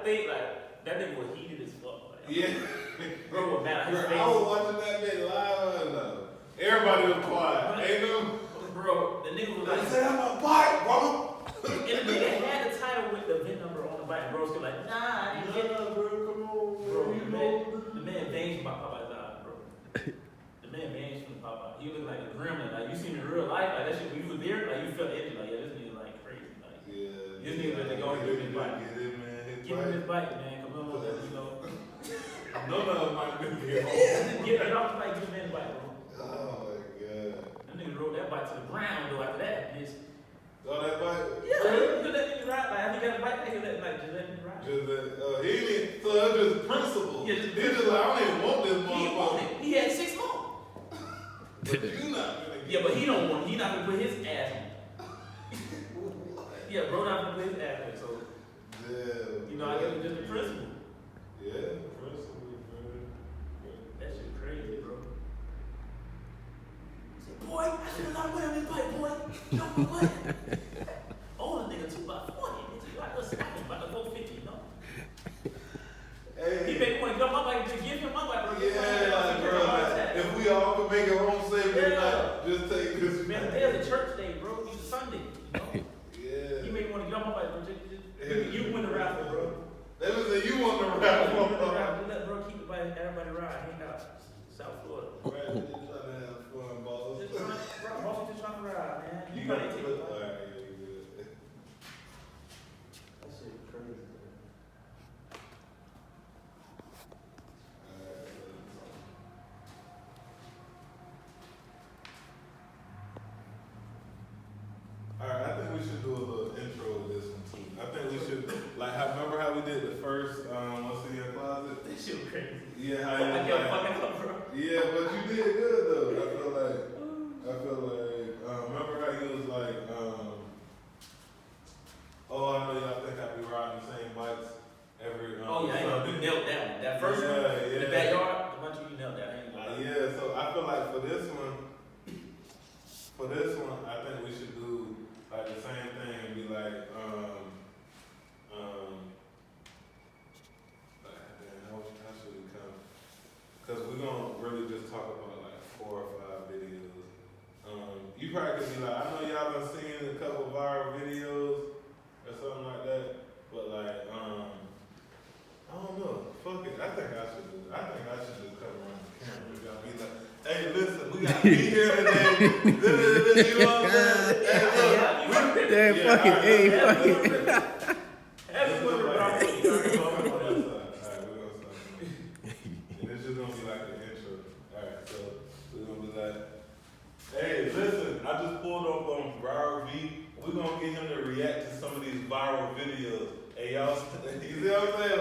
think like that nigga was heated as fuck. Like, Yeah. Bro was mad at his face. I was watching that bitch live. Everybody was quiet. Ain't no. Bro, the nigga was like, I said, I'm a bike, bro. And the nigga had the title with the VIN number on the bike. Bro was like, nah, I didn't get it. Bro, come on, Bro, the man vanished by Popeye's eye, bro. The man vanished from Popeye. He looked like a gremlin. Like, you seen him in real life, like that shit, when you was there, like, you felt energy. Like, yeah, this nigga, like, crazy. Like, yeah. This nigga really go and give him his bike. Give him his bike, man. Come on, you know. No, might be here. Get it off the bike, give him his bike, bro. Oh, my God. That nigga rode that bike to the ground, though, after that, bitch. Oh, that bike? Yeah, he let me ride. Like, after he got the bike, he let me ride. He didn't, so that's just principle. Yeah, he just like, I don't even want this motherfucker. He wanted it. He had 6 more. But you not gonna get but he don't want it. He not gonna put his ass on. Yeah, bro not gonna put his ass on. So, yeah, you know, I guess it's just the principle. Yeah, principle, bro. That shit crazy, bro. He said, boy, I should have not went on this bike, boy. You know what? Older nigga, 2 by 40. Bitch, like, what's about to go 50, you know? Hey. He made one jump my bike, just give him my bike, bro. Yeah, bro. Like, if we all could make it home safe tonight, just take this. Man, there's a church day, bro. It's a Sunday, you know? Yeah. He made one to get on my bike, bro. You win the raffle, bro. They would say you want the raffle. Just let bro keep the bike, everybody ride, hang out. South Florida. Right, just trying to have fun, boss. Just trying to ride, man. You got to take it. All right, yeah, good. That shit crazy, bro. Alright, I think we should do a little intro with this one too. I think we should, like, remember how we did the first, What's in Your Closet? That shit was crazy. Yeah, how I got fucking up, bro. Yeah, but you did good though. I feel like, remember how you was like, oh, I know y'all think I be riding the same bikes every, Oh yeah, I know, you nailed that one. That first one, in the backyard, a bunch of you nailed that. I ain't gonna lie. Yeah, so I feel like for this one, I think we should do like the same thing and be like, how should we come? Because we're gonna really just talk about like 4 or 5 videos. You probably could be like, I know y'all been seeing a couple viral videos or something like that, but like, I don't know. Fuck it. I think I should just come around the camera. We gotta be like, hey, listen, we gotta be here today. You know what I'm saying? Hey, look. Fuck it. It's just gonna be like an intro. Alright, so we're gonna be like, hey, listen, I just pulled up on Broward Vee. We're gonna get him to react to some of these viral videos. Hey, y'all, you see what I'm saying?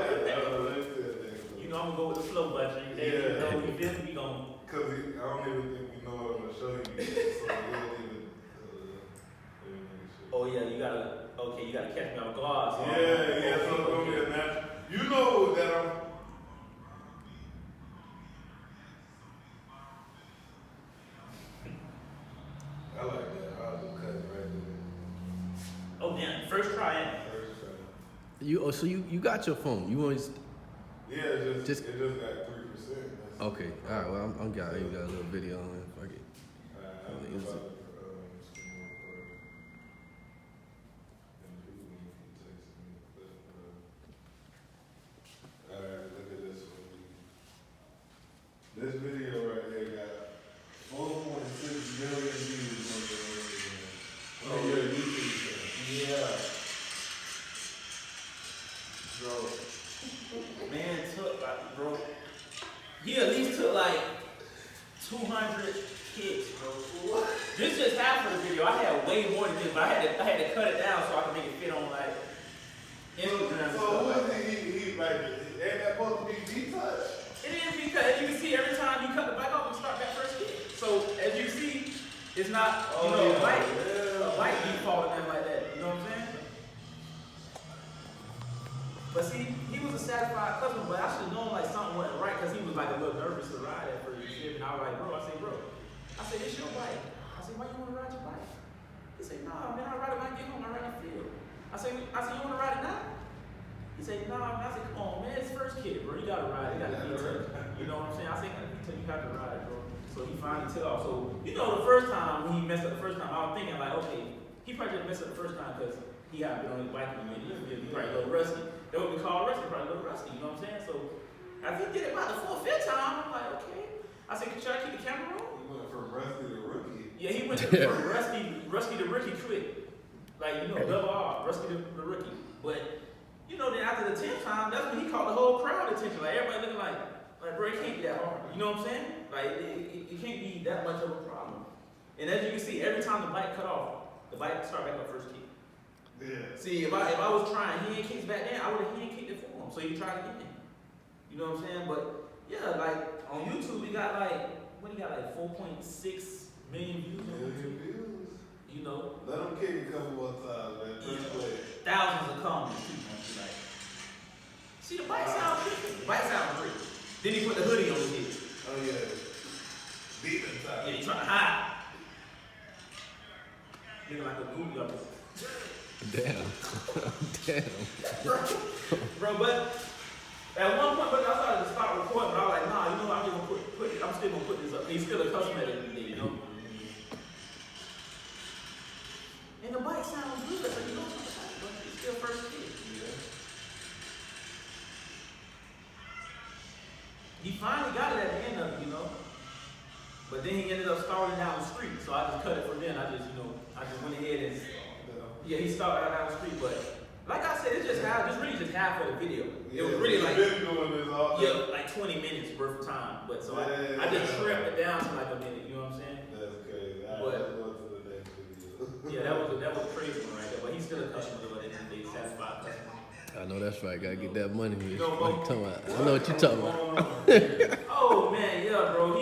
You know, I'm gonna go with the flow button. Yeah. You know, we definitely gonna. Because I don't even think we know what I'm gonna show you. So we don't even. Oh yeah, you gotta catch me off guard. So Yeah, so it's gonna be a natural. You know that I'm. I like that. I'll just cut it right there. Oh damn, first try in. So you got your phone. You always. Yeah, it just got 3%. Okay. All right. Well, I'm got. You got a little video on it. Fuck it. Alright, look at this one. This video right here got 4.6 million views on the Instagram. On your YouTube channel. Yeah. Bro, man took like, bro. He at least took like 200 kids, bro. What? This just half of the video. I had way more than this, but I had to cut it down so I could make it fit on like Instagram. So what is he like? Ain't that supposed to be detouched? It is because as you can see, every time you cut the bike off, you start that first kick. So as you see, it's not a light default and like that. You know what I'm saying? But see, he was a satisfied customer, but I should have known like something wasn't right because he was like a little nervous to ride at first. And I was like, bro, I said, it's your bike. I said, why you want to ride your bike? He said, nah, man, I ride it when I get home. I ride in the field. I said, you want to ride it now? He He said, nah, I said, come on, man, it's first kid, bro. You gotta ride. You gotta be tough. You know what I'm saying? I said, you have to ride, bro. So he finally took off. So, you know, the first time when he messed up the first time, I was thinking like, okay, he probably didn't mess up the first time because he had been on his bike in a minute. He probably a little rusty. That would be called rusty, probably a little rusty, you know what I'm saying? So after he did it about the 4th, 5th time, I'm like, okay. I said, should I keep the camera on? He went from rusty to rookie. Yeah, he went from rusty to rookie quick. Like, you know, double R, rusty to rookie. But, you know, then after the 10th time, that's when he caught the whole crowd attention. Like, everybody looking like, bro, it can't be that hard. You know what I'm saying? Like, it can't be that much of a problem. And as you can see, every time the bike cut off, the bike started back up first kick. Yeah. See, if I was trying hand kicks back then, I would have hand kicked it for him. So he tried again. You know what I'm saying? But yeah, like on YouTube, we got like, what do you got, like 4.6 million views on YouTube? You know? Let him kick a couple more times, man. First play. Thousands of comments too, man. Like, see, the bike sounds good. The bike sounds great. Then he put the hoodie on his head. Oh yeah. Deep inside. Yeah, he trying to hide. Looking like a goofy up there. Damn. Bro, but at one point, I started to start recording, but I was like, nah, you know what, I'm just gonna I'm still gonna put this up. He's still a customer at the end of the day, you know? And the bike sounds good, so you know what I'm saying? But it's still first kid. Yeah. He finally got it at the end of it, you know? But then he ended up starting down the street, so I just cut it from then. I just went ahead and yeah, he started out down the street, but like I said, it's just really just half of the video. It was really like like 20 minutes worth of time. But so I just trimmed it down to like a minute. You know what I'm saying? That's crazy. Let's go to the next video. Yeah, that was a crazy one right there. But he's still a customer, though. And they satisfied customer. I know that's right. Gotta get that money. Man. You know, What you talking about? I know what you talking about. Oh man, yeah, bro. I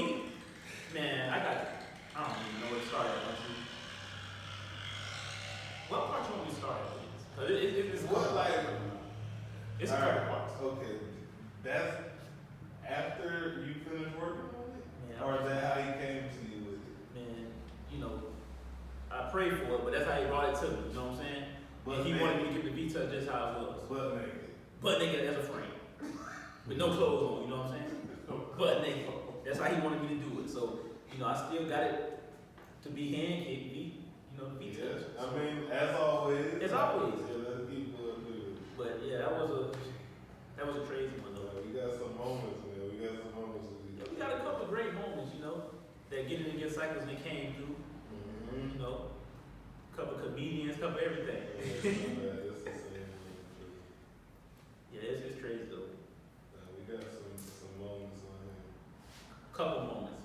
don't even know where to start at. What part you want me to start at? It's What, like, it's a couple parts. Okay, that's after you finish working on it? Yeah. Or is that how he came to you with it? Man, you know, I prayed for it, but that's how he brought it to me, you know what I'm saying? And he wanted me to give the beat touch just how it was. Butt naked as a frame. With no clothes on, you know what I'm saying? Butt naked. That's how he wanted me to do it. So, you know, I still got it to be hand kicked, you know, the beat touch. I mean, as always. As always. Yeah, let people do it. But yeah, that was a crazy one though. We got some moments, man. We got some moments. We got a couple of great moments, you know, that getting against cycles that came through. Mm-hmm. You know, a couple of comedians, couple of everything. Yeah, it's crazy though. We got some moments on here. Couple moments.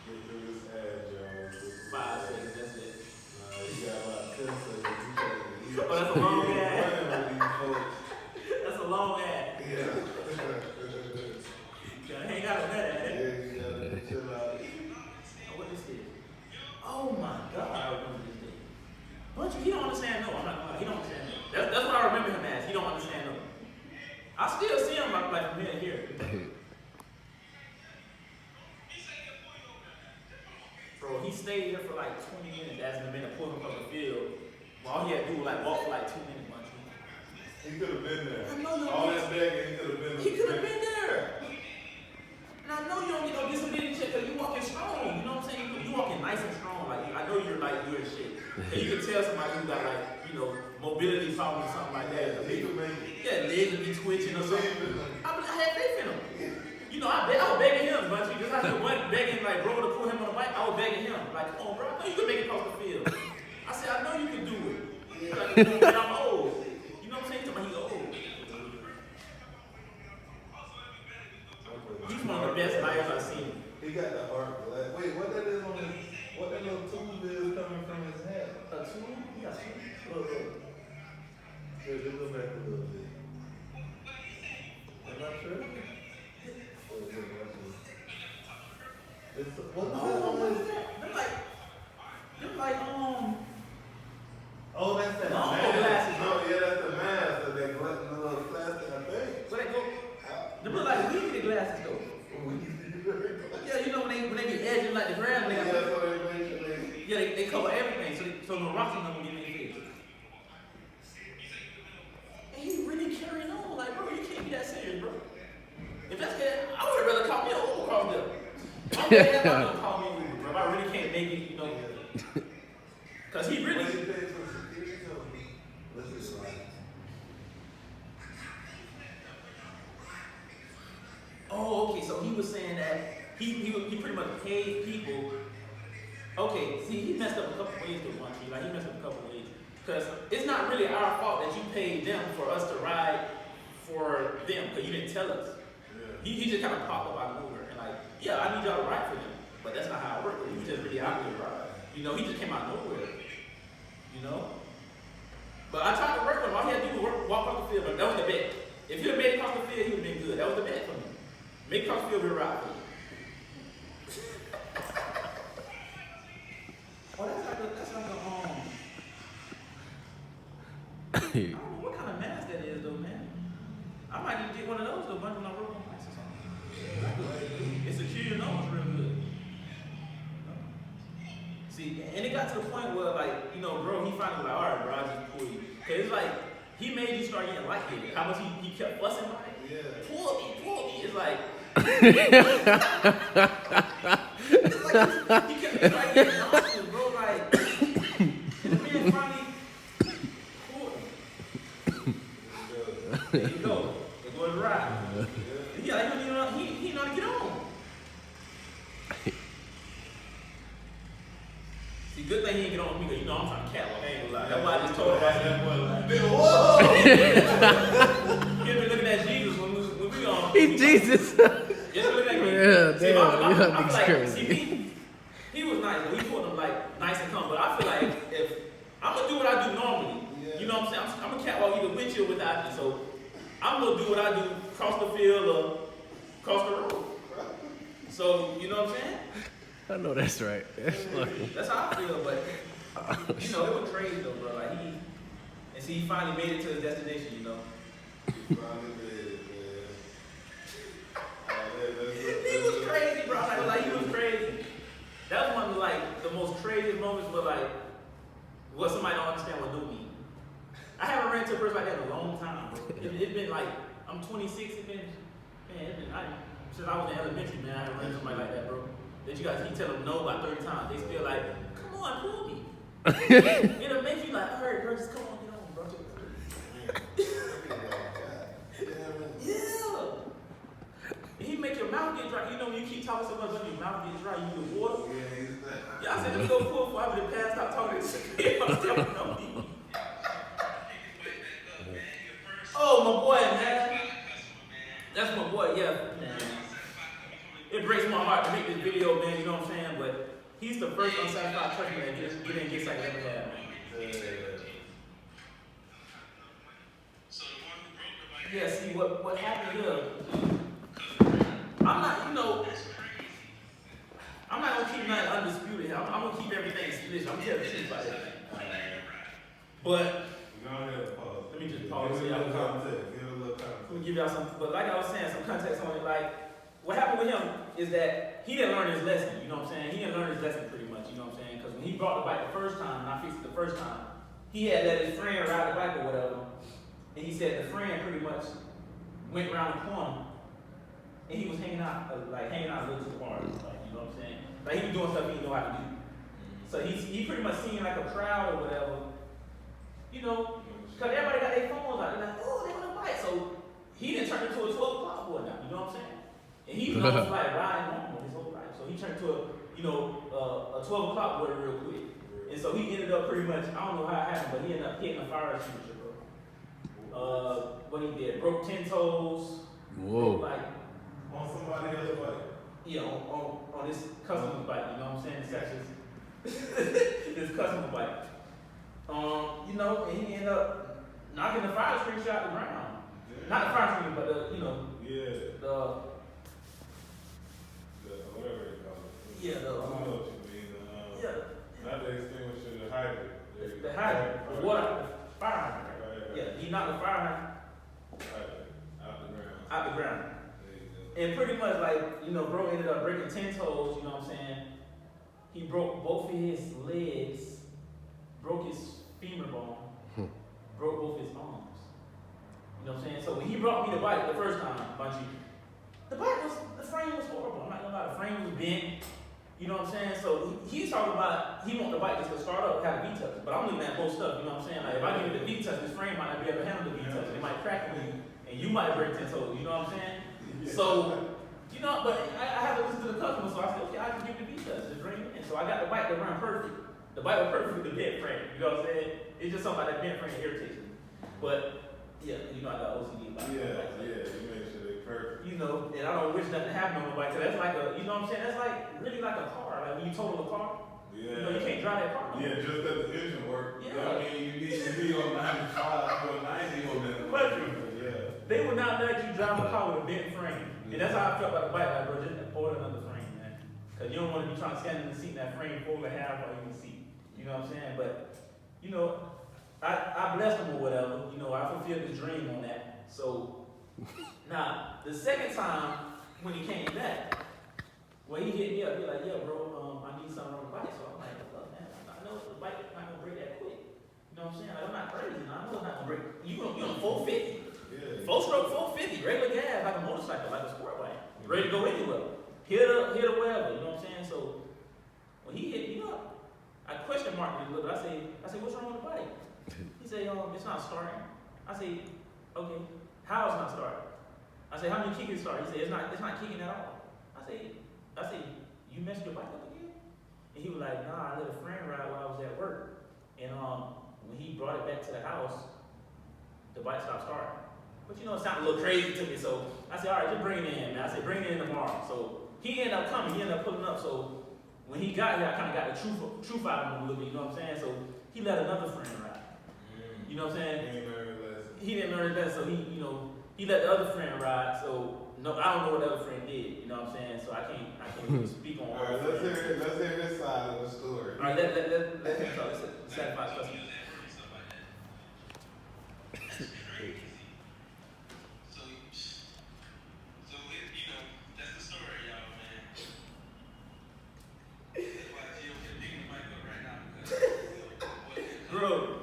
Get through this ad, y'all. 5 seconds, that's it. We got about 10 seconds. Oh, that's a long ad. That's a long ad. Yeah. You gotta hang out with that ad. Yeah, you gotta chill out. Oh, what is this? Oh my God, I remember this day. But he don't understand no. I'm not gonna lie. He don't understand no. That's what I remember him as. He don't understand no. I still see him like from here to here. Bro, he stayed here for like 20 minutes asking the men to pull him from the field. All he had to do was like walk for like 2 minutes. He could have been there. I know you All that begging, he could have been there. He could have been there. And I know you don't get no disability check because you walking strong. You know what I'm saying? You walking nice and strong. Like I know you're like good shit. And you can tell somebody who got like, you know, mobility problems or something like that. He could make it. Yeah, legs would be twitching or something. I had faith in him. You know, I was begging him, but just like the one begging like bro to pull him on the bike, I was begging him. Like, come on, bro, I know you can make it across the field. I said, I know you can do it. He's like, man, I'm old. You know what I'm saying? He's old. He's one of the best liars I've seen. He got the heart black. Wait, what that is on his, what that little tube is coming from his head? A tube? He got tube? Look. Here, just look back a little bit. I'm not sure. It's, what is that on his? They're like, oh, that's that long mask. glasses. No, yeah, that's the mask. So that little plastic, I think. where they go? They look like weedy glasses though. Yeah, you know when they be edging like the ground, Yeah, so they make sure they. yeah, they cover everything, so no rocks in them will get in their face. way gonna call me Uber, bro. If I really can't make it, you know. Cause he really. Oh, okay. So he was saying that he pretty much paid people. Okay, see, he messed up a couple ways with one tree. Like he messed up a couple ways. Cause it's not really our fault that you paid them for us to ride for them. Cause you didn't tell us. He just kind of popped up out of nowhere and like, yeah, I need y'all to ride for them. But that's not how it worked. He was just really out there ride. You know, he just came out of nowhere. You know? But I tried to work with him. All he had to do was walk across the field. But that was the bet. If he had made it across the field, he would have been good. That was the bet for me. Make it across the field, we'll ride for you. Oh, that's like a I don't know what kind of mask that is though, man. I might need to get one of those though, bunch when I work on mics or something. It secure your nose real good. See, and it got to the point where like, you know, bro, he finally was like, alright, bro, I just pull you. Cause it's like, he made you start getting lightheaded. How much he kept fussing like, pull me. It's like, it's like he kept trying to get nauseous, bro, like, and the man finally pulled him. There you go. There goes the ride. He like, he know how to get on. See, good thing he didn't get on with me, because you know I'm trying to catwalk. I ain't gonna lie. That's why I just told him about that. Whoa! He been looking at Jesus when we on. He's Jesus. Just looking at me. Yeah, see, damn, I feel like, crazy. See, he was nice, but he pulled him like nice and calm. But I feel like if I'm gonna do what I do normally, you know what I'm saying? I'm gonna catwalk either with you or without you. So I'm gonna do what I do, cross the field or cross the road. So you know what I'm saying? I know that's right. That's how I feel, but you know, it was crazy though, bro. Like and see, he finally made it to his destination, you know. He was crazy, bro. Like he was crazy. That was one of like the most craziest moments, but like what somebody don't understand what do mean. I haven't ran to a person like that in a long time, bro. It's been like I'm 26. It's been since I was in elementary, man. I haven't ran to somebody like that, bro. That you guys keep telling them no about 30 times. They still like, come on, pull me. It'll make you like, alright, bro, just come on, get on, bro. Yeah. He make your mouth get dry. You know when you keep talking so much, when your mouth gets dry, you need water. Yeah, I said, let me go pull before I would have passed out talking to this. Oh, my boy, man. That's my boy, yeah, man. It breaks my heart to make this video, man, you know what I'm saying? But he's the first unsatisfied customer that gets like ever had, man. Yeah, see, what happened here, I'm not gonna keep nothing undisputed. I'm gonna keep everything split. I'm gonna tell the truth about everything. But, let me just pause. Give a little context. Let me give y'all some, but like I was saying, some context on it, like, what happened with him is that he didn't learn his lesson, you know what I'm saying? He didn't learn his lesson pretty much, you know what I'm saying? Because when he brought the bike the first time, and I fixed it the first time, he had let his friend ride the bike or whatever, and he said the friend pretty much went around the corner, and he was hanging out a little too far, like, you know what I'm saying? Like he was doing stuff he didn't know how to do. So he pretty much seen like a crowd or whatever, you know, because everybody got their phones out, they're like, oh, they on the bike. So he didn't turn into a 12 o'clock boy now, you know what I'm saying? And he was almost like riding normal his whole life. So he turned to a 12 o'clock boy real quick. And so he ended up pretty much, I don't know how it happened, but he ended up hitting a fire extinguisher, bro. What he did, broke 10 toes. Whoa. Like, On somebody else's bike. Yeah, on this customer's bike, you know what I'm saying? It's actually this customer's bike. You know, and he ended up knocking the fire extinguisher out the ground. Yeah. Not the fire extinguisher, but the, you know, whatever they call it. Yeah, I know what you mean. Not the extinguisher, the hydrant. The hydrant, the water, the fire hydrant. Yeah, he knocked the fire hydrant out the ground. And pretty much like, you know, bro ended up breaking 10 toes, you know what I'm saying? He broke both of his legs, broke his femur bone, broke both his arms. You know what I'm saying? So when he brought me the bike the first time, Bunchy, the frame was horrible. I'm not gonna lie, the frame was bent. You know what I'm saying? So he's talking about he want the bike just to start up, have a V-touch. But I'm looking at most stuff, you know what I'm saying? Like if I give it the V-touch, this frame might not be able to handle the V-touch. It might crack on you, and you might break 10 toes, you know what I'm saying? So, you know, but I have to listen to the customer, so I said, okay, I can give it the V-touch, just bring it in. So I got the bike to run perfect. The bike was perfect with the bent frame, you know what I'm saying? It's just something about that bent frame irritates me. But, yeah, you know I got OCD about it. You make sure they perfect. You know, and I don't wish nothing happened on the bike, cause that's like a, you know what I'm saying? That's like, really like a car. Like when you total a car, you know, you can't drive that car. Yeah, just because the engine work. Yeah. I mean, you need to be on 95 or 90 on that. But yeah. they would not let you drive a car with a bent frame. And that's how I felt about the bike, like, bro, just order another frame, man. Cause you don't want to be trying to stand in the seat in that frame fold in half while you can see. You know what I'm saying? But, you know, I blessed him or whatever. You know, I fulfilled his dream on that. So, now, the second time when he came back, when he hit me up, he like, yeah, bro, I need something on the bike. So I'm like, look, man, I know the bike is not gonna break that quick. You know what I'm saying? Like, I'm not crazy. I know it's not gonna break. You on 450. Yeah. 4-stroke 450, regular gas, like a motorcycle, like a sport bike. Ready to go anywhere. Hit or wherever, you know what I'm saying? So when he hit me up, I question marked him a little bit. I say, what's wrong with the bike? He said, it's not starting. I say, okay, how it's not starting? I say, how many kicks it started? He said, it's not kicking at all. I say, you messed your bike up again? And he was like, nah, I let a friend ride while I was at work. And when he brought it back to the house, the bike stopped starting. But you know, it sounded a little crazy to me, so I said, all right, just bring it in, man. I said, bring it in tomorrow. So he ended up coming, he ended up pulling up. So when he got here, I kind of got the truth out of him a little bit, you know what I'm saying? So he let another friend ride. You know what I'm saying? He didn't learn that, so he let the other friend ride. So no, I don't know what the other friend did, you know what I'm saying? So I can't really speak on all right, let's hear this side of the story. All right, let him talk. Let's satisfy customer. Bro.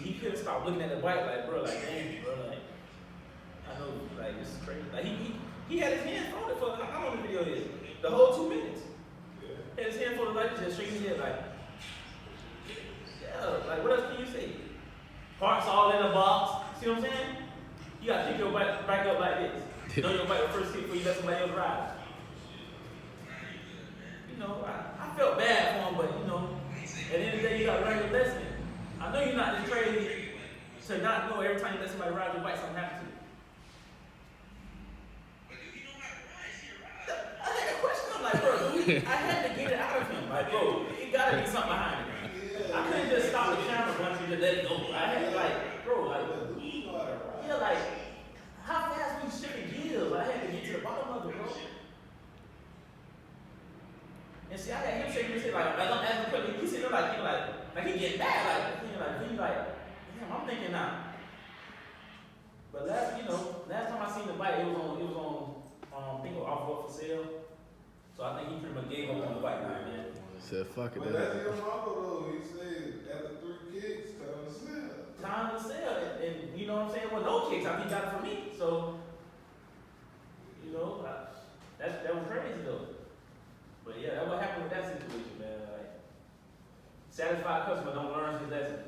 He could have stopped looking at the bike like, bro, like, damn, bro, like, I know, like, this is crazy. Like, he had his hands folded for, how long the video is? The whole 2 minutes. He had his hands folded like, just shaking his head like, yeah, like, what else can you say? Parts all in a box, see what I'm saying? You gotta pick your bike back up like this. You know your bike the first hit before you let somebody else ride. You know, I felt bad for him, but, you know, at the end of the day, you gotta learn your lesson. I know you're not this crazy to not know every time you let somebody ride your bike, something happens to you. But do you know how to ride? She ride. I had a question. I'm like, bro, I had to get it out of him. Like, bro, it gotta be something behind it. I couldn't just stop the camera once and just let it go. I had to, like, bro, like, yeah, like, how fast we shifting gears? I had to get to the bottom of it, bro. And see, I got him shaking his head like I'm asking him, he sitting there like he getting mad, like, damn, I'm thinking now. But last time I seen the bike, it was on, I think it was off for sale. So I think he pretty much gave up on the bike now, man. Said fuck it. But that's your motto though. He said after 3 kicks, time to sell. Time to sell, and you know what I'm saying? Well, no kicks, I think he got it for me. So, you know, that was crazy though. But yeah, that's what happened with that situation, man. Like, satisfied customer don't learn his lesson.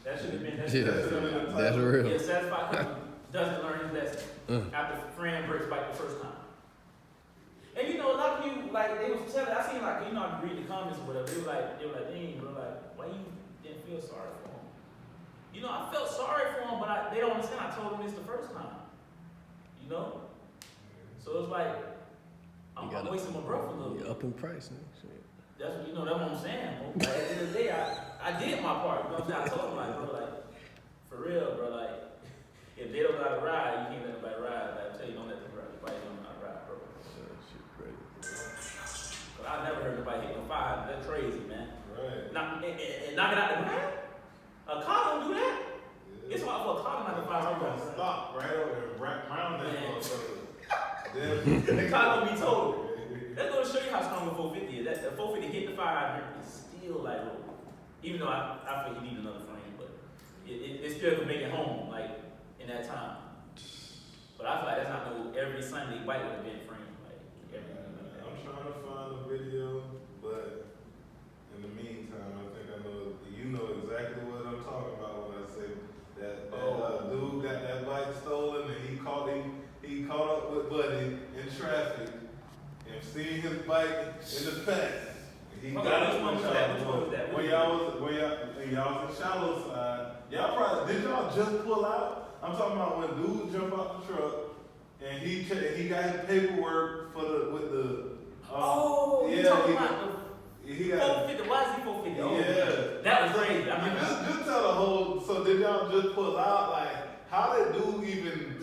That should have been. That's real. Yeah, satisfied customer doesn't learn his lesson after friend breaks bike the first time. And you know, a lot of people like they was telling. I seen like I read the comments or whatever. They were like, dang, bro, like, why you didn't feel sorry for him? You know, I felt sorry for him, but they don't understand. I told them this the first time. You know, so it's like. I'm wasting my breath a little bit. Up in price, man. That's what I'm saying, bro. Like, at the end of the day, I did my part. You know what I'm saying? I told him, like, bro, like, for real, bro, like, if they don't know how to ride, you can't let nobody ride. Like, I tell you, don't let them ride. Nobody don't know how to ride, bro. Shit, crazy. But I never heard nobody hit no fire. That's crazy, man. Right. And knock it out the ground? A car don't do that? Yeah. It's hard for a car to knock the fire out the ground. Stop right over there, right around that motherfucker. The car gonna be totaled. Even though I feel you need another frame, but it still could make it home, like, in that time. But I feel like that's not no every Sunday bike would have been framed, like, every I'm trying to find a video, but in the meantime, I think I know you know exactly what I'm talking about when I say that dude got that bike stolen and he caught up with Buddy in traffic and seen his bike in the past. He got it from Shallow. When y'all was in Shallow Side, y'all probably did y'all just pull out? I'm talking about when dude jumped out the truck and he got his paperwork for you talking about he the got 450? Why is he 450? Oh, yeah. that was crazy. I mean, just tell the whole. So did y'all just pull out? Like, how did dude even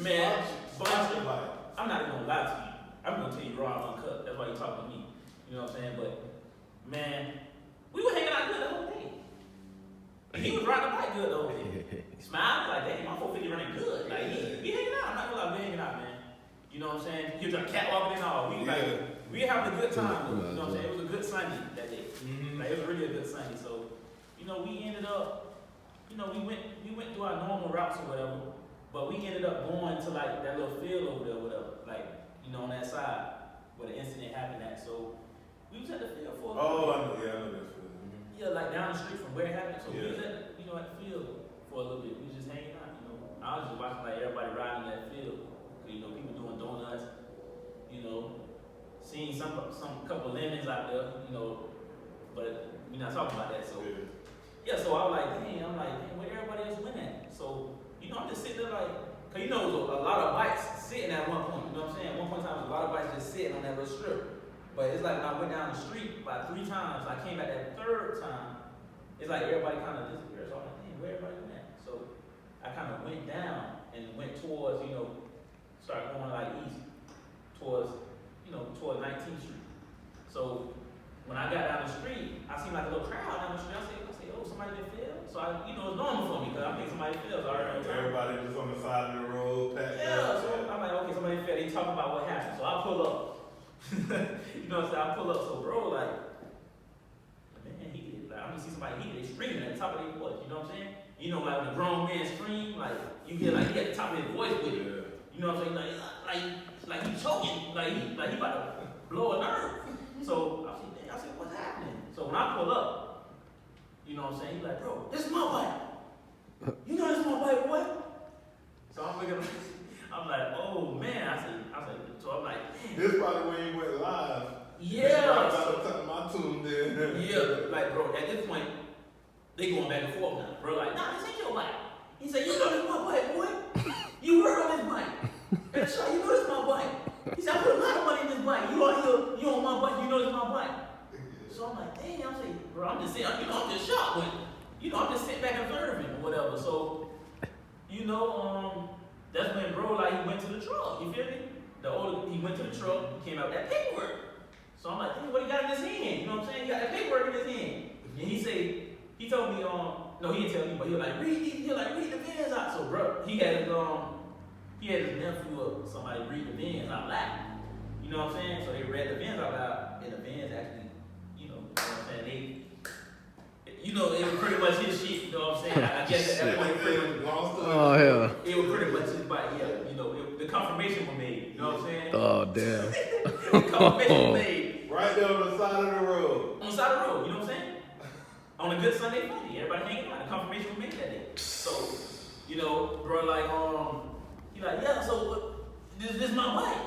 sponsor the bike? I'm not even gonna lie to you. I'm gonna tell you raw and uncut. That's why you talking to me. You know what I'm saying? But man, we were hanging out good the whole day. He was riding the bike good the whole day. Smiling like, dang, my 450 running good. Like, we hanging out. I'm not gonna lie, we hanging out, man. You know what I'm saying? He was like catwalking and all. We having a good time. You know what I'm saying? It was a good Sunday that day. Mm-hmm. Like, it was really a good Sunday. So, you know, we ended up, you know, we went through our normal routes or whatever, but we ended up going to like that little field over there, or whatever, like, you know, on that side where the incident happened at. So we was at the field for a little bit. I know that field. Mm-hmm. Yeah, like down the street from where it happened. So we Yeah. was at, you know, at the field for a little bit. We was just hanging out, you know. I was just watching like everybody riding that field. You know, people doing donuts, you know, seeing some couple lemons out there, you know, but we're not talking about that. So yeah, so I was like, dang, where everybody else went at? So, you know, I'm just sitting there like, cause you know, there was a lot of bikes sitting at one point, you know what I'm saying? At one point in time, there was a lot of bikes just sitting on that little strip. But it's like when I went down the street about 3 times, I came back that 3rd time, it's like everybody kind of disappeared. So I'm like, dang, where everybody went at? So I kind of went down and went towards, you know, started going like east towards 19th Street. So when I got down the street, I seen like a little crowd down the street. I said, oh, somebody did fail. So I, you know, it's normal for me because I think somebody fails. Everybody just on the side of the road, packed yeah, up. so I'm like, okay, somebody failed. They talking about what happened. So I pull up. You know what I'm saying? I pull up. So bro, like, man, I'm gonna see somebody they screaming at the top of their voice. You know what I'm saying? You know, like when a grown man scream, like you hear like he at the top of his voice with it. You know what I'm saying? Like he choking, like he about to blow a nerve. So I said, what's happening? So when I pull up, you know what I'm saying? He's like, bro, this is my bike. You know this is my bike, boy. So I'm looking, I'm like, oh man. I said, so I'm like, damn. This probably when you went live. Yeah. I was my tune there. Yeah, like bro, at this point, they going back and forth now. Bro, like, nah, this ain't your bike. He said, you know this is my bike, boy. You heard on this bike. And so you know this is my bike. He said, I put a lot of money in this bike. You out here, you on my bike, you know this is my bike. So I'm like, damn, I'm saying, bro, I'm just sitting, you know, I'm just shocked when, you know, I'm just sitting back observing or whatever. So, you know, that's when bro, like, he went to the truck, you feel me? He went to the truck, came out with that paperwork. So I'm like, what he got in his hand? You know what I'm saying? He got that paperwork in his hand. And he told me, no, he didn't tell me, but he was like, read the bins out. So bro, he had his nephew or somebody read the bins out loud. You know what I'm saying? So they read the bins out loud, and the bins actually, you know what I'm saying? You know, it was pretty much his shit, you know what I'm saying? I guess that was pretty much Oh, hell. it was pretty much his bike, yeah. You know, the confirmation was made, you know what I'm saying? Oh, damn. The confirmation was made. Right there on the side of the road. On the side of the road, you know what I'm saying? On a good Sunday morning, everybody hanging out. The confirmation was made that day. So, you know, bro, like, he like, yeah, so this is my bike.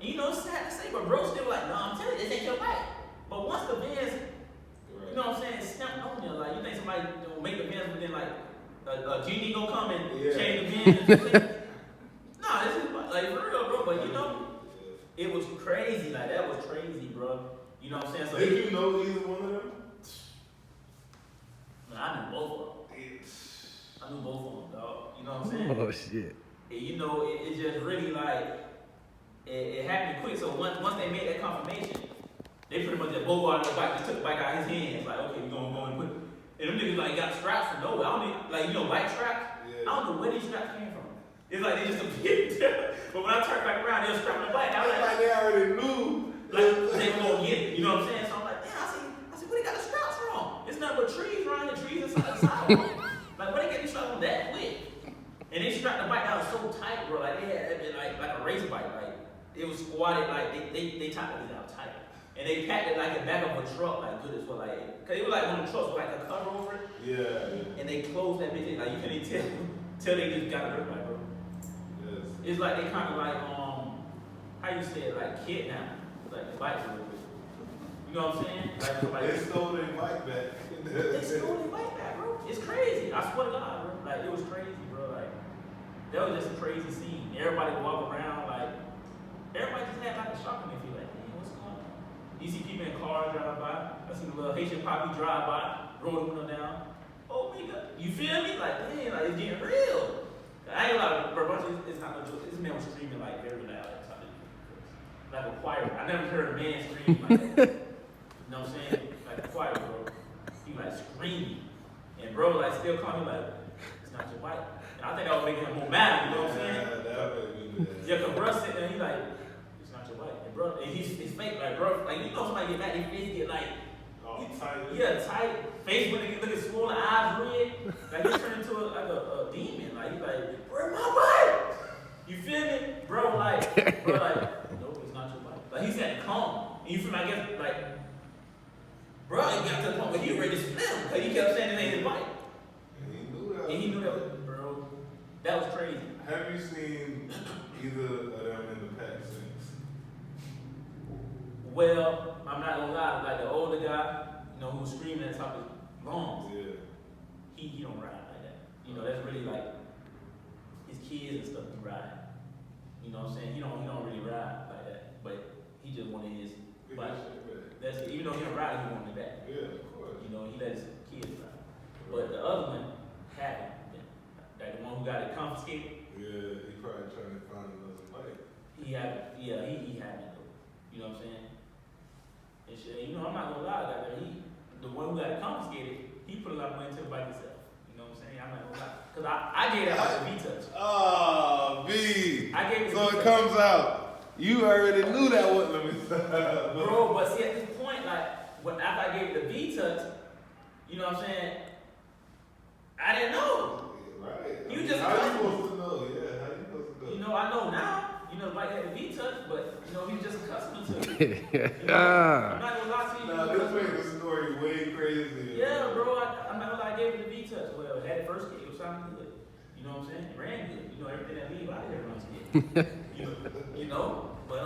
And you know, it's sad to say, but bro still like, no, I'm telling you, this ain't your bike. But once the Vans, you know what I'm saying, it's stamped on there, like, you think somebody gonna make the Vans within, like, a genie gonna come and change the Vans? Nah, this is like for real, bro. But you know, it was crazy. Like that was crazy, bro. You know what I'm saying? So did you know either one of them? Man, I knew both of them. I knew both of them, dog. You know what I'm saying? Oh, shit. And, you know, it just really like it happened quick. So once they made that confirmation, they pretty much just both out of the bike, just took the bike out of his hands. Like, okay, we gonna go and put. And them niggas like got straps from nowhere. I don't even, like, you know, bike straps. Yeah. I don't know where these straps came from. It's like they just appeared there. But when I turned back around, they were strapping the bike. I was Like they already knew. like they were gonna get it. You know what I'm saying? So I'm like, damn, I said, where they got the straps from? It's nothing but trees around here. sidewalk. Like, where they get these shots on that quick? And they strapped the bike down so tight, bro. Like, they had that bit like a race bike. Like, it was squatted, like, they tied it down tight. And they packed it like in the back of a truck, like, good as well. Like, cause it was like one of the trucks with like a cover over it. Yeah. And they closed that bitch in. Like, you couldn't tell they just got a dirt bike, bro. Yes. It's like they kind of like, how you say it, like kidnapped, like the bike a little bit. You know what I'm saying? Like They stole their bike back. they stole their bike back, bro. It's crazy. I swear to God, bro. Like, it was crazy, bro. Like, that was just a crazy scene. Everybody walk around, like, everybody just had like a shocking feel like, man, what's going on? You see people in cars drive by. I seen a little Haitian poppy drive by, roll the window down. Oh my God. You feel me? Like, man, like, it's getting real. I ain't like, bro, it's not no joke. This man was screaming like very loud. Like a choir. I never heard a man scream like that. You know what I'm saying? Like a choir, bro. He like screaming. And bro, like still calling me like, it's not your bike. And I think that was making him more mad, you know what I'm saying? Yeah, cause bro sitting there, he like, it's not your bike. And bro, and he's fake, like bro, like you know somebody get mad, their face get like, tight. Yeah, tight. Face when they look at swollen, eyes red. Like he turned into a demon. Like he's like, where's my bike? You feel me? Bro, like, nope, it's not your bike. Like he said calm. And you feel like, bro, he got to the point where he ready to slam because he kept saying it ain't his bike. And he knew that, bro. That was crazy. Have you seen either of them in the pack since? Well, I'm not gonna lie, like the older guy, you know, who was screaming at the top of his lungs, Yeah. he don't ride like that. You know, that's really like his kids and stuff he ride. You know what I'm saying? He don't really ride like that. But he just wanted his bike. That's it. Even though he don't ride, he wanted it back. Yeah, of course. You know, he let his kids ride. But the other one had it. Like the one who got it confiscated. Yeah, he probably trying to find another bike. He had it. Yeah, he had it though. You know what I'm saying? And shit, you know, I'm not gonna lie, the one who got it confiscated, he put a lot of money into the bike himself. You know what I'm saying? I'm not gonna lie. Cause I gave that bike a V-Touch. Oh, B. I gave it So V-Touch. it comes out. You already knew that wasn't me. Bro, but see at this point, like, after I gave it the V-Touch, you know what I'm saying? I didn't know. Right. You just how you cut me. supposed to know? Yeah, how you supposed to know? You know, I know now. You know, the bike had the V-Touch, but you know, he was just accustomed to it. You know, I'm not gonna lie to you. Nah, this makes the story way crazier. Yeah, bro, I'm not gonna lie, I gave it the V-Touch. Well, it had it first kid, it was sounding good. You know what I'm saying? It ran good. You know, everything that leave out of here runs good. you know, but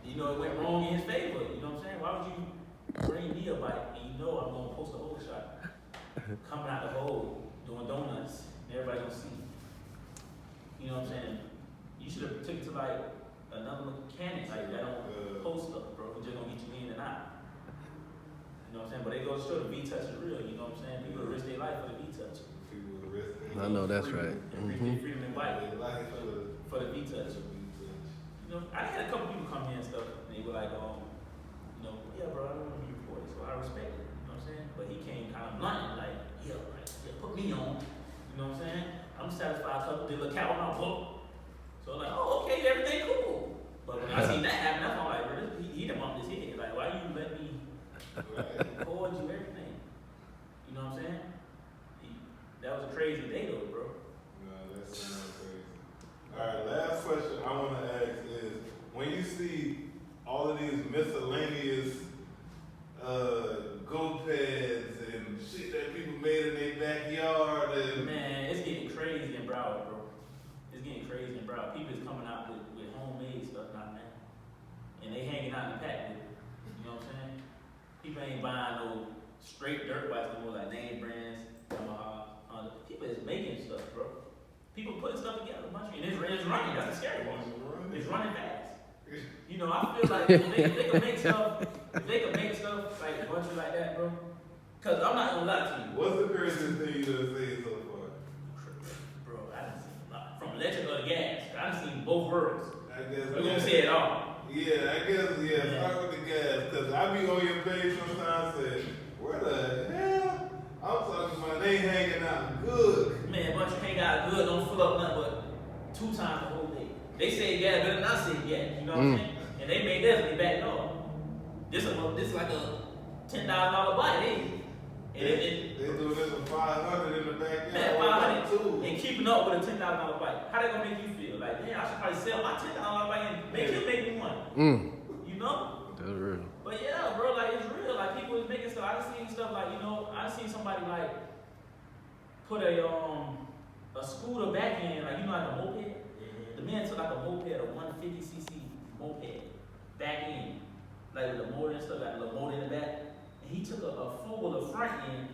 you know, it went wrong in his favor. You know what I'm saying? Why would you bring me a bike and you know I'm gonna post a whole shot coming out the hole doing donuts and everybody gonna see? You know what I'm saying? You should have took it to like another mechanic like that don't post stuff, bro. It's just gonna get you in and out. You know what I'm saying? But they go to show the V-Touch is real. You know what I'm saying? People risk their life for the V-Touch. People risk their I know that's right. Freedom and bike life for the V-Touch. You know, I had a couple people come in and stuff, and they were like, you know, yeah, bro, I don't want to be recorded, so I respect it. You know what I'm saying? But he came kind of blunt and like, yeah, put me on. You know what I'm saying? I'm satisfied because they look out on my book. So like, oh, okay, everything cool. But when I seen that happen, that's all like, bro, he done bumped his head. Like, why you let me record you everything? You know what I'm saying? That was a crazy day though, bro. No, that sounds crazy. Alright, last question I want to ask is, when you see all of these miscellaneous go pads and shit that people made in their backyard and... Man, it's getting crazy in Broward, bro. It's getting crazy in Broward. People is coming out with homemade stuff now, man. And they hanging out in the pack with it. You know what I'm saying? People ain't buying no straight dirt bikes no more, like name brands, Yamaha. People is making stuff, bro. People putting stuff together, and it's running. That's the scary one. It's running fast. You know, I feel like if they could make stuff, like a bunch of like that, bro. Cause I'm not gonna lie to you. What's the craziest thing you done seen so far? Bro, I done seen a lot. From electric or gas. I done seen both worlds. I guess. We're gonna say it all. Yeah, I guess. Yeah, start with the gas, cause I be on your page sometimes saying, where the hell? I'm talking about they hanging out good. Man, a bunch of hang out good, don't fill up nothing but 2 times the whole day. They say gas better than I say gas, you know what I'm saying? And they made that in their backyard. This like a $10,000 bike, And They doing this for 500 in the backyard. man, What 500 about and keeping up with a $10,000 bike. How they gonna make you feel? Like, damn, I should probably sell my $10,000 bike and make him make me money. You know? That's real. But yeah, bro, like it's real. Like people is making stuff. I done seen stuff like, I done seen somebody like put a scooter back in, like like a moped. The man took like a moped, a 150cc moped back in, like with the motor and stuff, like the motor in the back. And he took a four-wheeler front end.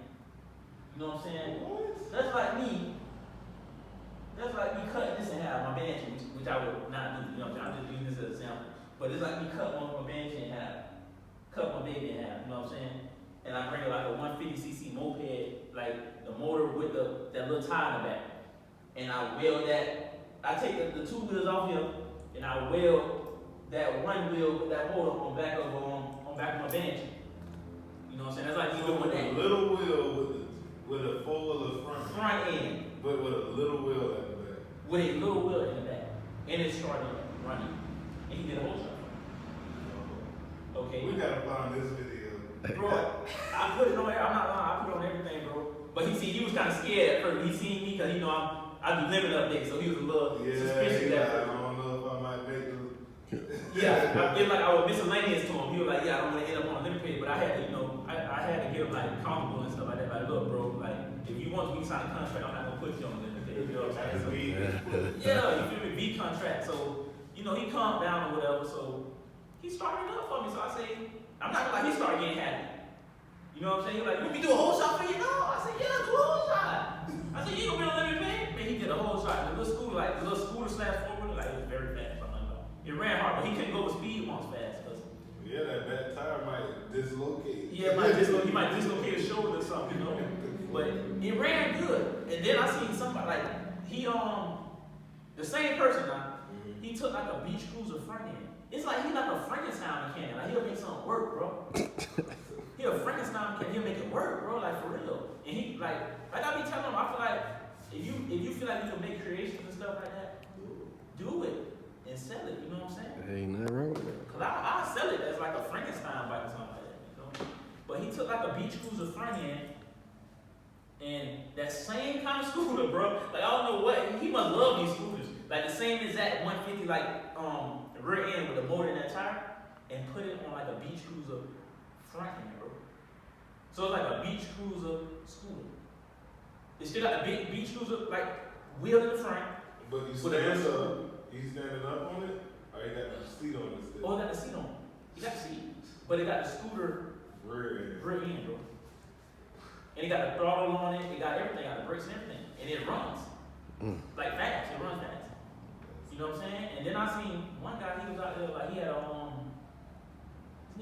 You know what I'm saying? What? That's like me cutting this in half, my Banshee, which I would not do. You know what I'm saying? I'm just using this as an example. But it's like me cutting one of my Banshee in half, cut my baby in half. You know what I'm saying? And I bring it like a 150cc moped, like the motor with that little tie in the back. And I weld that. I take the two wheels off here, and I weld that one wheel with that motor on back of my Banshee. You know what I'm saying? That's like me doing that. A little wheel with a four-wheeler Front end. but with a little wheel at the back. With a little wheel in the back. And it started running. And he did a whole shot. Okay. We gotta find this video. Bro, I put it on there. I'm not lying. I put it on everything, bro. But he was kind of scared at first. He seen me because I do limit updates, so he was a little suspicious at I first. don't know if I might make it. Yeah, I feel like I was miscellaneous to him. He was like, yeah, I don't want to end up on a limit page, but I had to, I had to get him like comfortable and stuff like that. Like, look, bro, like if you want to sign a contract, I'm not gonna put you on a limit page. You know what I'm saying? So, yeah, you feel me? V contract. So, he calmed down or whatever. So he started it up for me. So I say, I'm not gonna lie, he started getting happy. You know what I'm saying? He was like, you want me to do a whole shot for you? No. I said, yeah, do a whole shot. I said, you ain't gonna be on a limit page? Man, he did a whole shot. The little scooter slash four-wheeler, like it was very fast. It ran hard, but he couldn't go with speed once fast. Yeah, that back tire might dislocate. Yeah, he might dislocate his shoulder or something, But it ran good. And then I seen somebody like the same person now. He took like a beach cruiser front end. It's like he like a Frankenstein mechanic. Like he'll make something work, bro. He a Frankenstein mechanic. He'll make it work, bro. Like for real. And he like I be telling him, I feel like if you feel like you can make creations and stuff like that, do it. And sell it, you know what I'm saying? Ain't nothing wrong with that. Cause I sell it as like a Frankenstein bike or something like that, But he took like a beach cruiser front end, and that same kind of scooter, bro. Like I don't know what he must love these scooters. Like the same exact 150, like rear end with a motor in that tire, and put it on like a beach cruiser front end, bro. So it's like a beach cruiser scooter. It's still got a big beach cruiser like wheel in the front. But you stand up. He's standing up on it, or he got the seat on it still? Oh, it got the seat on it. It got the seat. But it got the scooter rear end, bro. And it got the throttle on it, it got everything, got the brakes and everything. And it runs. Like fast, it runs fast. You know what I'm saying? And then I seen one guy, he was out there, like he had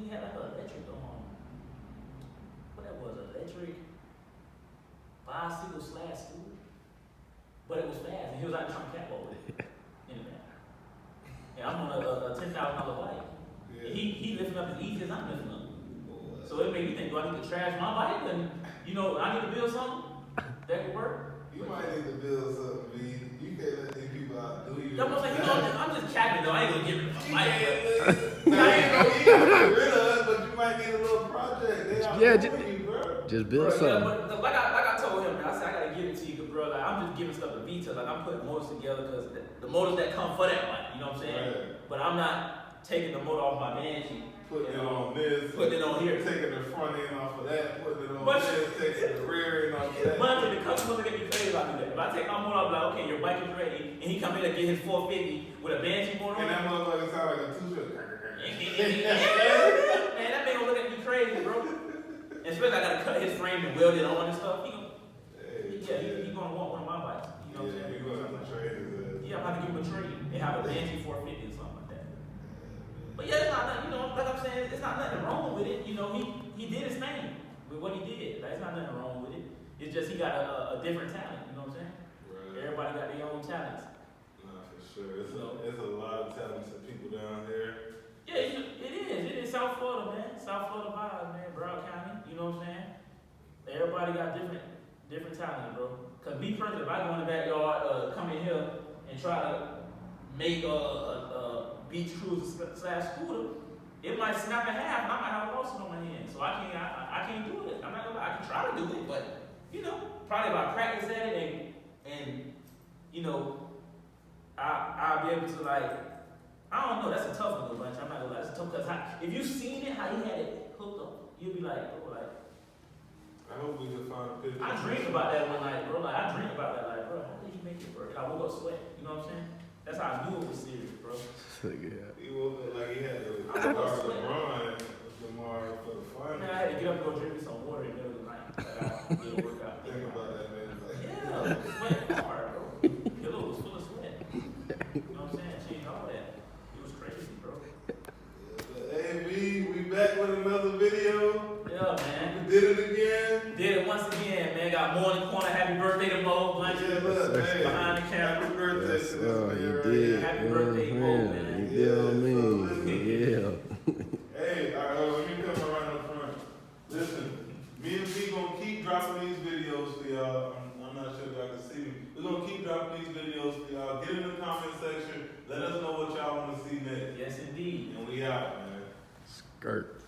he had like an electric, what that was, electric bicycle / scooter. But it was fast, and he was out there trying to catwalk with it. Yeah, I'm on a $10,000 bike. Yeah. He lifting up as easy as I'm lifting up. So it made me think, do I need to trash my bike? And I need to build something that could work. You might need to build something, V. You can't let these people outdo you. I'm like, I'm just capping though. I ain't gonna give it my bike. You ain't gonna get rid of it, but you might need a little project. Just build something. Yeah, but like I told him, I said I gotta give it to you, bro. Like I'm just giving stuff to V. Like I'm putting motors together because the motors that come for that bike. You know what I'm saying? Right. But I'm not taking the motor off my Banshee. Putting it on this. Putting it on here. Taking the front end off of that. Putting it on this. Taking the rear end off of that. But the customer look at me crazy if I do that. If I take my motor off, like, okay, your bike is ready, and he come in and get his 450 with a Banshee motor on. And that motherfucker sound like a two-shot. Man, that man gonna look at me crazy, bro. And especially I gotta cut his frame and weld it on and stuff. He gonna want one of my bikes. You know what I'm saying? You're gonna have to trade his ass. Yeah, I'm about to give him a trade and have a Banshee 450 or something like that. But yeah, it's not nothing, like I'm saying, it's not nothing wrong with it. He did his thing with what he did. Like, it's not nothing wrong with it. It's just he got a different talent, you know what I'm saying? Right. Everybody got their own talents. Nah, for sure. It's a lot of talented people down there. Yeah, it is. It is South Florida, man. South Florida vibes, man. Broward County, you know what I'm saying? Everybody got different talents, bro. Cause me personally, if I go in the backyard, come in here and try to make a beach cruiser / scooter, it might snap in half, and I might have a lawsuit on my hands. So I can't do it. I'm not gonna lie. I can try to do it, but you know, probably if I practice at it and you know, I'll be able to like, I don't know. That's a tough one, though, bunch. I'm not gonna lie. That's tough because if you've seen it, how he had it hooked up, you'll be like, bro, like. I hope we can find a picture. I dream about that one night, bro. Like I dream about that, like, bro. How did he make it, bro? I woke up sweating. You know what I'm saying? That's how I knew it was serious, bro. He woke up like he had to I woke up guard sweating. LeBron Lamar for the final. Man, I had to get up and go drink me some water in the middle of the night. Like I did a workout. Think about that, man. Like, Yeah, sweating hard, bro. Pillow was full of sweat. You know what I'm saying? Changed all that. It was crazy, bro. hey, we back with another video. Yeah, man. We did it again. Did it once again, man. Got more in the corner. Happy birthday to Mo. Blanche. Yeah, look, hey, Behind the camera. happy birthday Yes, to sir, this you man right did. here. Happy birthday, Mo, man. You did on me. Yeah. Yeah. Hey, all right, let me come around the front. Listen, me and V gonna keep dropping these videos for y'all. I'm not sure if y'all can see me. We're gonna keep dropping these videos for y'all. Get in the comment section. Let us know what y'all want to see next. Yes, indeed. And we out, man. Skirt.